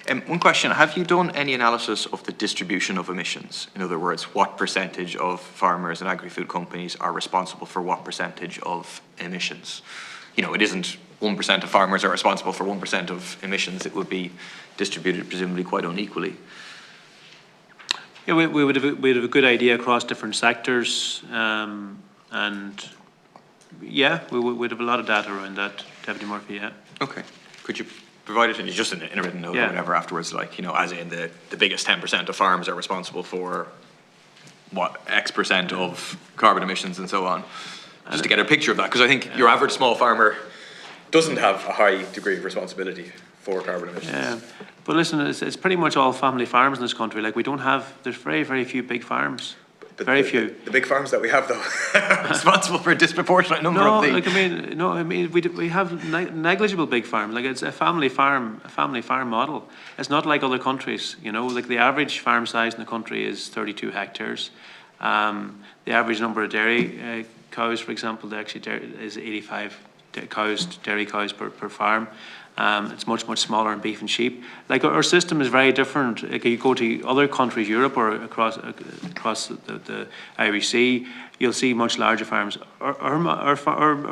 One question, have you done any analysis of the distribution of emissions? In other words, what percentage of farmers and agri-food companies are responsible for what percentage of emissions? You know, it isn't 1% of farmers are responsible for 1% of emissions. It would be distributed presumably quite unequally. Yeah, we'd have a good idea across different sectors, and yeah, we'd have a lot of data around that, Deputy Murphy, yeah. Okay. Could you provide it just in a written note or whatever afterwards, like, you know, as in the biggest 10% of farms are responsible for what, X% of carbon emissions and so on, just to get a picture of that, because I think your average small farmer doesn't have a high degree of responsibility for carbon emissions. Yeah, but listen, it's pretty much all family farms in this country. Like, we don't have, there's very, very few big farms. Very few. The big farms that we have, though, are responsible for a disproportionate number of the... we have negligible big farms. Like, it's a family farm model. It's not like other countries, you know. Like, the average farm size in the country is 32 hectares. The average number of dairy cows, for example, is 85 dairy cows per farm. It's much smaller in beef and sheep. Like, our system is very different. Like, you go to other countries, Europe or across the Irish Sea, you'll see much larger farms. Our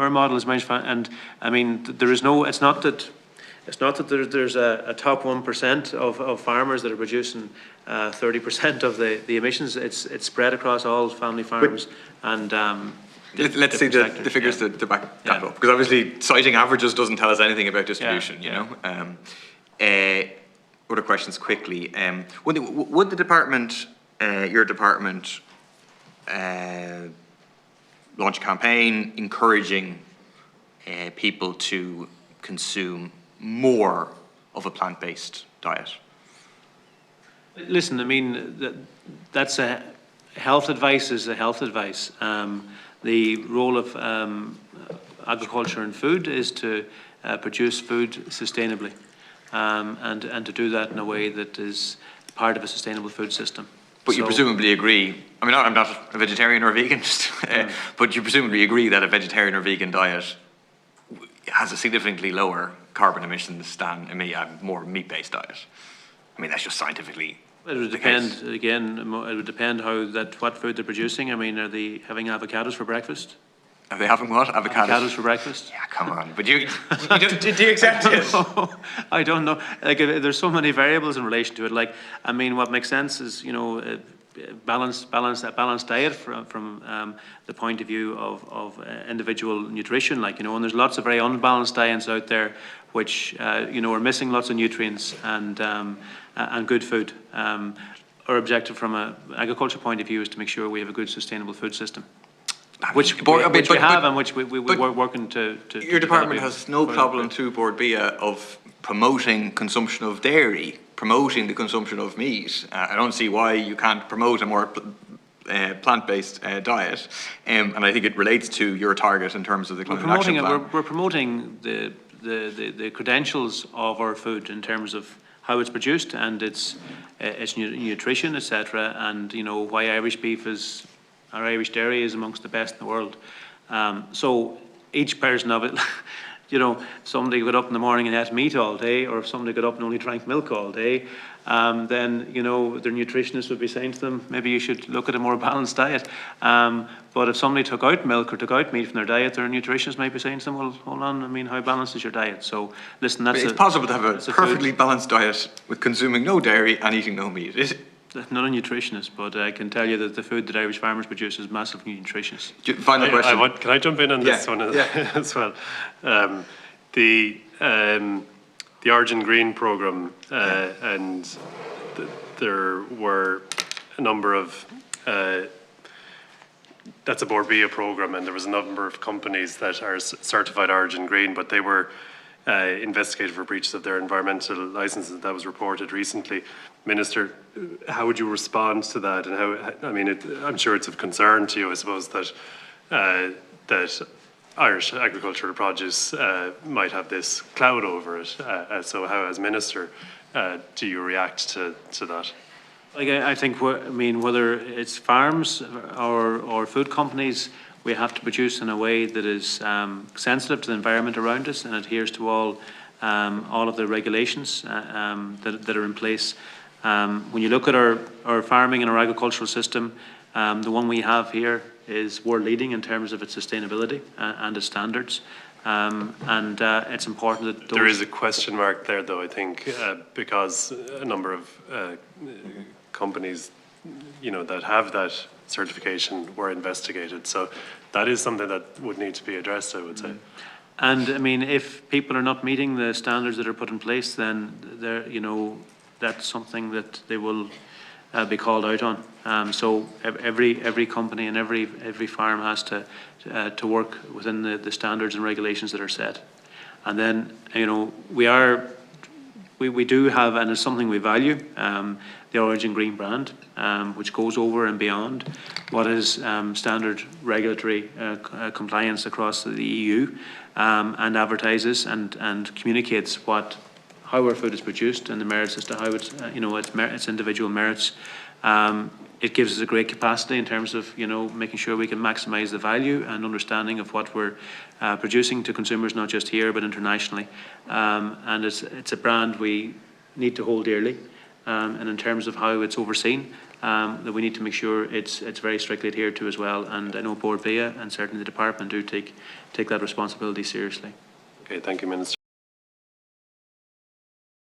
model is much, and I mean, there is no. It's not that there's a top 1% of farmers that are producing 30% of the emissions. It's spread across all family farms and. Let's see the figures to back that up, because obviously citing averages doesn't tell us anything about distribution, you know. Other questions quickly. Would the department, your department, launch a campaign encouraging people to consume more of a plant-based diet? Listen, I mean, that's a health advice is a health advice. The role of agriculture and food is to produce food sustainably, and to do that in a way that is part of a sustainable food system. But you presumably agree, I mean, I'm not a vegetarian or a vegan, but you presumably agree that a vegetarian or vegan diet has a significantly lower carbon emissions than a more meat-based diet. I mean, that's just scientifically. It would depend, again, it would depend what food they're producing. I mean, are they having avocados for breakfast? Are they having what? Avocados for breakfast? Yeah, come on. But do you accept it? I don't know. Like, there's so many variables in relation to it. Like, I mean, what makes sense is, you know, a balanced diet from the point of view of individual nutrition. Like, you know, and there's lots of very unbalanced diets out there which, you know, are missing lots of nutrients and good food. Our objective from an agriculture point of view is to make sure we have a good sustainable food system. Which we have and which we're working to your department has no problem through Board BIA of promoting consumption of dairy, promoting the consumption of meat. I don't see why you can't promote a more plant-based diet, and I think it relates to your target in terms of the climate action plan. We're promoting the credentials of our food in terms of how it's produced and its nutrition, etc., and, you know, why Irish beef our Irish dairy is amongst the best in the world. So each person of it, you know, somebody got up in the morning and ate meat all day, or if somebody got up and only drank milk all day, then, you know, their nutritionist would be saying to them, maybe you should look at a more balanced diet. But if somebody took out milk or took out meat from their diet, their nutritionist might be saying to them, well, hold on, I mean, how balanced is your diet? So, listen, it's possible to have a perfectly balanced diet with consuming no dairy and eating no meat, is it? Not a nutritionist, but I can tell you that the food that Irish farmers produce is massively nutritious. Final question. Can I jump in on this one as well? The Origin Green programme, and there were a number of, that's a Board BIA programme, and there was a number of companies that are certified Origin Green, but they were investigated for breaches of their environmental licenses. That was reported recently. Minister, how would you respond to that? And how, I mean, I'm sure it's of concern to you, I suppose, that that Irish agricultural produce might have this cloud over it. So how, as Minister, do you react to that? Like, I think, I mean, whether it's farms or food companies, we have to produce in a way that is sensitive to the environment around us and adheres to all all of the regulations that are in place. When you look at our farming and our agricultural system, the one we have here is world leading in terms of its sustainability and its standards. It's important that there is a question mark there, though, I think, because a number of companies, that have that certification were investigated. So that is something that would need to be addressed, I would say. And I mean, if people are not meeting the standards that are put in place, then that's something that they will be called out on. So every company and every farm has to work within the standards and regulations that are set. And then we do have, and it's something we value, the Origin Green brand, which goes over and beyond what is standard regulatory compliance across the EU, and advertises and communicates how our food is produced and the merits as to how its individual merits. It gives us a great capacity in terms of making sure we can maximise the value and understanding of what we're producing to consumers, not just here but internationally. And it's a brand we need to hold dearly. And in terms of how it's overseen, that we need to make sure it's very strictly adhered to as well. And I know Board Bia and certainly the department do take that responsibility seriously. Okay, thank you, Minister.